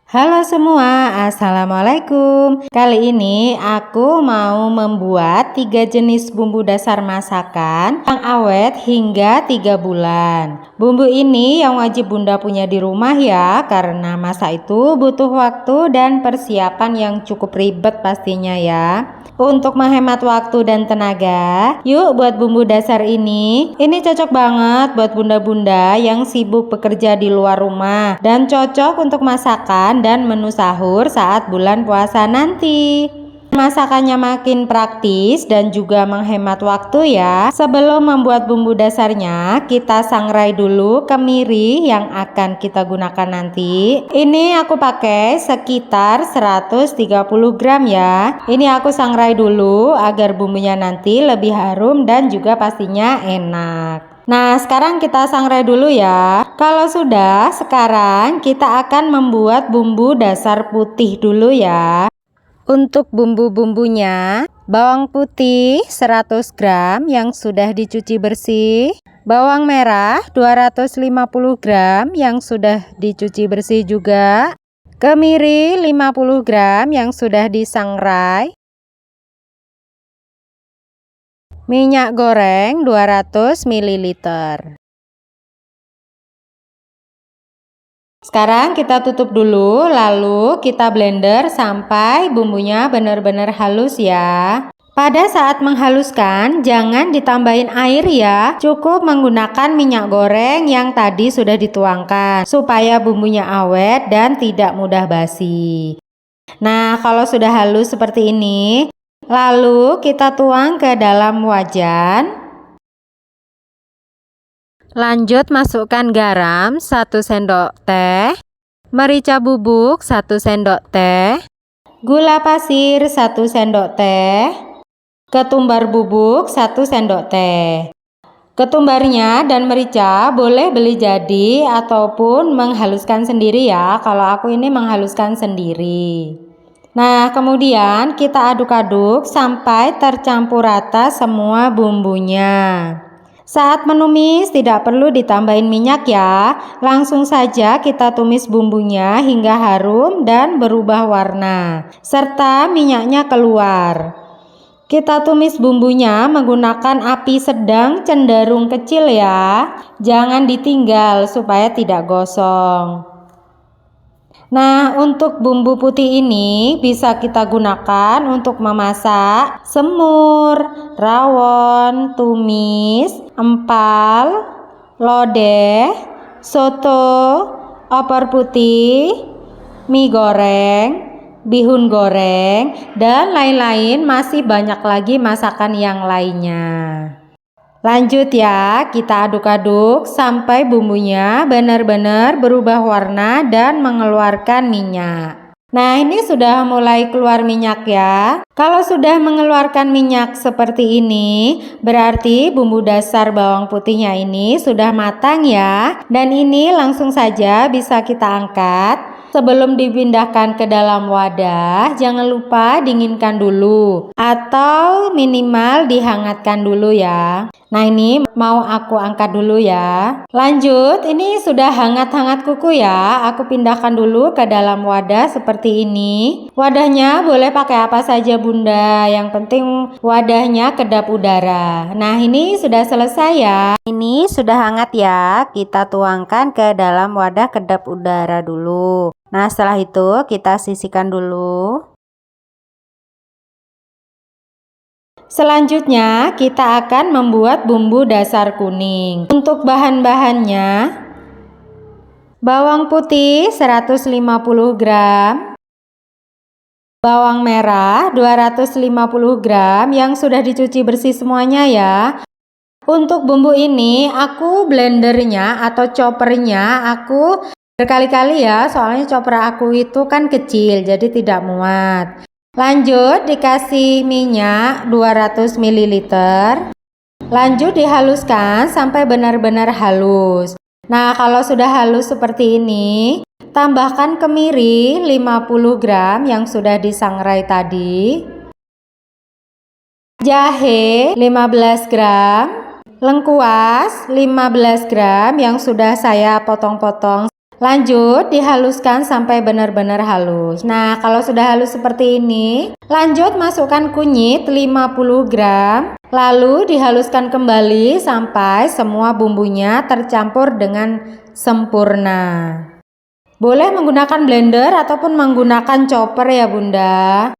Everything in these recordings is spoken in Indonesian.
Halo semua, assalamualaikum. Kali ini aku mau membuat 3 jenis bumbu dasar masakan yang awet hingga 3 bulan. Bumbu ini yang wajib bunda punya di rumah ya, karena masak itu butuh waktu dan persiapan yang cukup ribet pastinya ya. Untuk menghemat waktu dan tenaga, yuk buat bumbu dasar ini. Ini cocok banget buat bunda-bunda yang sibuk bekerja di luar rumah dan cocok untuk masakan dan menu sahur saat bulan puasa nanti. Masakannya makin praktis dan juga menghemat waktu ya. Sebelum membuat bumbu dasarnya, kita sangrai dulu kemiri yang akan kita gunakan nanti. Ini aku pakai sekitar 130 gram ya. Ini aku sangrai dulu agar bumbunya nanti lebih harum dan juga pastinya enak. Nah, sekarang kita sangrai dulu ya. Kalau sudah, sekarang kita akan membuat bumbu dasar putih dulu ya. Untuk bumbu-bumbunya, bawang putih 100 gram yang sudah dicuci bersih, bawang merah 250 gram yang sudah dicuci bersih juga, kemiri 50 gram yang sudah disangrai, minyak goreng 200 ml. Sekarang kita tutup dulu, lalu kita blender sampai bumbunya benar-benar halus ya. Pada saat menghaluskan, jangan ditambahin air ya. Cukup menggunakan minyak goreng yang tadi sudah dituangkan, supaya bumbunya awet dan tidak mudah basi. Nah, kalau sudah halus seperti ini, lalu kita tuang ke dalam wajan. Lanjut masukkan garam 1 sendok teh, merica bubuk 1 sendok teh, gula pasir 1 sendok teh, ketumbar bubuk 1 sendok teh. Ketumbarnya dan merica boleh beli jadi ataupun menghaluskan sendiri ya. Kalau aku ini menghaluskan sendiri. Nah, kemudian kita aduk-aduk sampai tercampur rata semua bumbunya. Saat menumis tidak perlu ditambahin minyak ya, langsung saja kita tumis bumbunya hingga harum dan berubah warna, serta minyaknya keluar. Kita tumis bumbunya menggunakan api sedang cenderung kecil ya, jangan ditinggal supaya tidak gosong. Nah, untuk bumbu putih ini bisa kita gunakan untuk memasak semur, rawon, tumis, empal, lodeh, soto, opor putih, mie goreng, bihun goreng, dan lain-lain. Masih banyak lagi masakan yang lainnya. Lanjut ya, kita aduk-aduk sampai bumbunya benar-benar berubah warna dan mengeluarkan minyak. Nah, ini sudah mulai keluar minyak ya. Kalau sudah mengeluarkan minyak seperti ini, berarti bumbu dasar bawang putihnya ini sudah matang ya. Dan ini langsung saja bisa kita angkat. Sebelum dipindahkan ke dalam wadah, jangan lupa dinginkan dulu atau minimal dihangatkan dulu ya. Nah, ini mau aku angkat dulu ya. Lanjut, ini sudah hangat-hangat kuku ya. Aku pindahkan dulu ke dalam wadah seperti ini. Wadahnya boleh pakai apa saja bunda, yang penting wadahnya kedap udara. Nah, ini sudah selesai ya. Ini sudah hangat ya. Kita tuangkan ke dalam wadah kedap udara dulu. Nah, setelah itu kita sisihkan dulu. Selanjutnya kita akan membuat bumbu dasar kuning. Untuk bahan-bahannya, bawang putih 150 gram, bawang merah 250 gram yang sudah dicuci bersih semuanya ya. Untuk bumbu ini aku blendernya atau choppernya aku berkali-kali ya, soalnya chopper aku itu kan kecil jadi tidak muat. Lanjut dikasih minyak 200 ml. Lanjut dihaluskan sampai benar-benar halus. Nah, kalau sudah halus seperti ini, tambahkan kemiri 50 gram yang sudah disangrai tadi, jahe 15 gram, lengkuas 15 gram yang sudah saya potong-potong Lanjut dihaluskan sampai benar-benar halus. Nah, kalau sudah halus seperti ini, lanjut masukkan kunyit 50 gram. Lalu dihaluskan kembali sampai semua bumbunya tercampur dengan sempurna. Boleh menggunakan blender ataupun menggunakan chopper ya Bunda.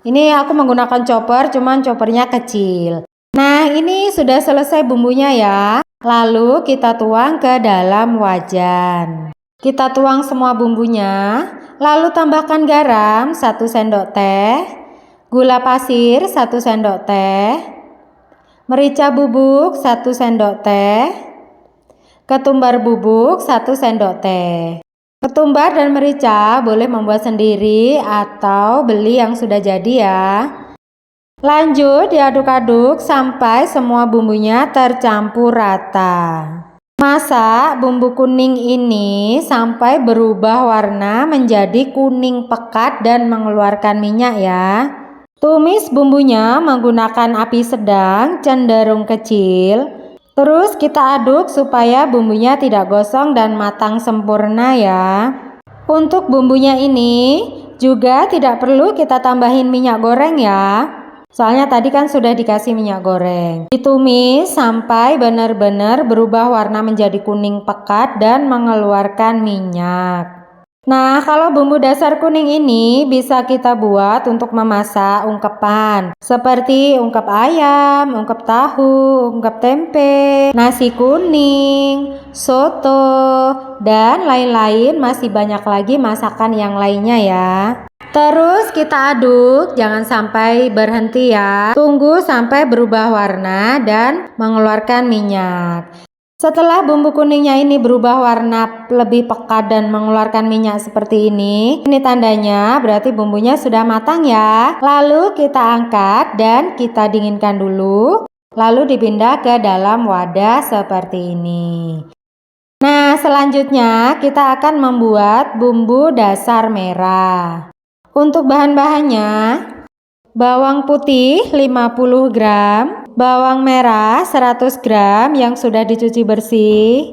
Ini aku menggunakan chopper, cuman choppernya kecil. Nah, ini sudah selesai bumbunya ya. Lalu kita tuang ke dalam wajan. Kita tuang semua bumbunya. Lalu tambahkan garam 1 sendok teh, gula pasir 1 sendok teh, merica bubuk 1 sendok teh, ketumbar bubuk 1 sendok teh. Ketumbar dan merica boleh membuat sendiri atau beli yang sudah jadi ya. Lanjut diaduk-aduk sampai semua bumbunya tercampur rata. Masak bumbu kuning ini sampai berubah warna menjadi kuning pekat dan mengeluarkan minyak ya. Tumis bumbunya menggunakan api sedang cenderung kecil. Terus kita aduk supaya bumbunya tidak gosong dan matang sempurna ya. Untuk bumbunya ini juga tidak perlu kita tambahin minyak goreng ya. Soalnya tadi kan sudah dikasih minyak goreng. Ditumis sampai benar-benar berubah warna menjadi kuning pekat dan mengeluarkan minyak. Nah, kalau bumbu dasar kuning ini bisa kita buat untuk memasak ungkepan seperti ungkep ayam, ungkep tahu, ungkep tempe, nasi kuning, soto, dan lain-lain. Masih banyak lagi masakan yang lainnya ya. Terus kita aduk, jangan sampai berhenti ya. Tunggu sampai berubah warna dan mengeluarkan minyak. Setelah bumbu kuningnya ini berubah warna lebih pekat dan mengeluarkan minyak seperti ini tandanya berarti bumbunya sudah matang ya. Lalu kita angkat dan kita dinginkan dulu. Lalu dipindah ke dalam wadah seperti ini. Nah, selanjutnya kita akan membuat bumbu dasar merah. Untuk bahan-bahannya, bawang putih 50 gram. Bawang merah 100 gram yang sudah dicuci bersih.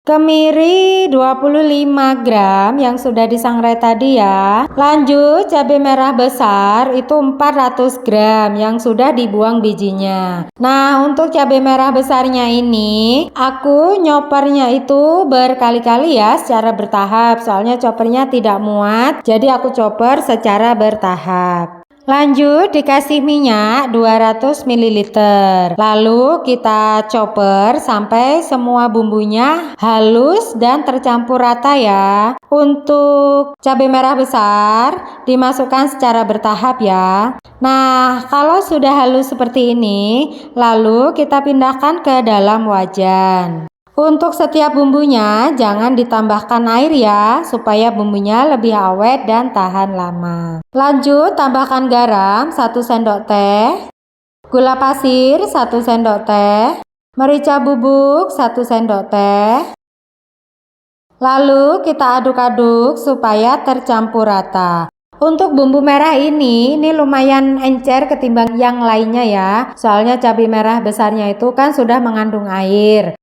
Kemiri 25 gram yang sudah disangrai tadi ya. Lanjut cabai merah besar itu 400 gram yang sudah dibuang bijinya. Nah, untuk cabai merah besarnya ini aku nyopernya itu berkali-kali ya secara bertahap. Soalnya choppernya tidak muat, jadi aku chopper secara bertahap. Lanjut dikasih minyak 200 ml. Lalu kita chopper sampai semua bumbunya halus dan tercampur rata ya. Untuk cabai merah besar dimasukkan secara bertahap ya. Nah, kalau sudah halus seperti ini, lalu kita pindahkan ke dalam wajan. Untuk setiap bumbunya jangan ditambahkan air ya, supaya bumbunya lebih awet dan tahan lama. Lanjut tambahkan garam 1 sendok teh, gula pasir 1 sendok teh, merica bubuk 1 sendok teh. Lalu kita aduk-aduk supaya tercampur rata. Untuk bumbu merah ini lumayan encer ketimbang yang lainnya ya. Soalnya cabai merah besarnya itu kan sudah mengandung air.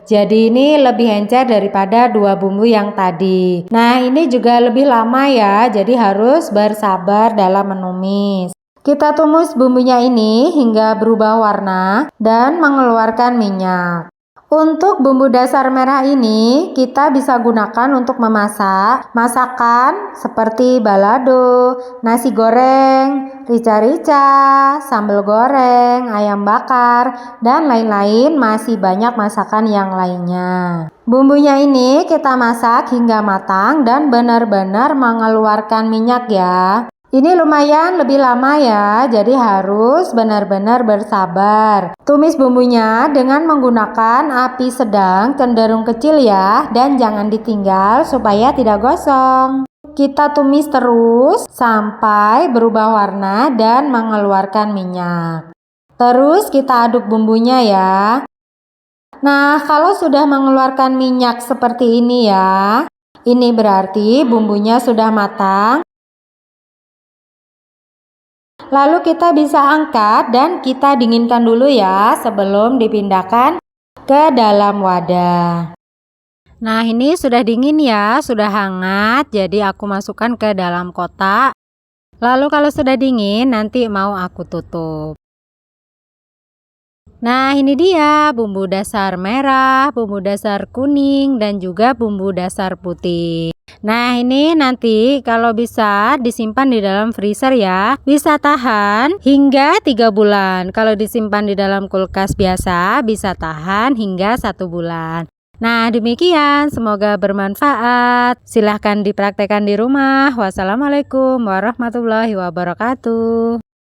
Jadi ini lebih encer daripada dua bumbu yang tadi. Nah, ini juga lebih lama ya, jadi harus bersabar dalam menumis. Kita tumis bumbunya ini hingga berubah warna dan mengeluarkan minyak. Untuk bumbu dasar merah ini kita bisa gunakan untuk memasak masakan seperti balado, nasi goreng, rica-rica, sambal goreng, ayam bakar, dan lain-lain. Masih banyak masakan yang lainnya. Bumbunya ini kita masak hingga matang dan benar-benar mengeluarkan minyak ya. Ini lumayan lebih lama ya, jadi harus benar-benar bersabar. Tumis bumbunya dengan menggunakan api sedang cenderung kecil ya, dan jangan ditinggal supaya tidak gosong. Kita tumis terus sampai berubah warna dan mengeluarkan minyak. Terus kita aduk bumbunya ya. Nah, kalau sudah mengeluarkan minyak seperti ini ya, ini berarti bumbunya sudah matang. Lalu kita bisa angkat dan kita dinginkan dulu ya sebelum dipindahkan ke dalam wadah. Nah, ini sudah dingin ya, sudah hangat, jadi aku masukkan ke dalam kotak. Lalu kalau sudah dingin, nanti mau aku tutup. Nah, ini dia bumbu dasar merah, bumbu dasar kuning, dan juga bumbu dasar putih. Nah, ini nanti kalau bisa disimpan di dalam freezer ya, bisa tahan hingga 3 bulan. Kalau disimpan di dalam kulkas biasa, bisa tahan hingga 1 bulan. Nah, demikian, semoga bermanfaat. Silahkan dipraktekkan di rumah. Wassalamualaikum warahmatullahi wabarakatuh.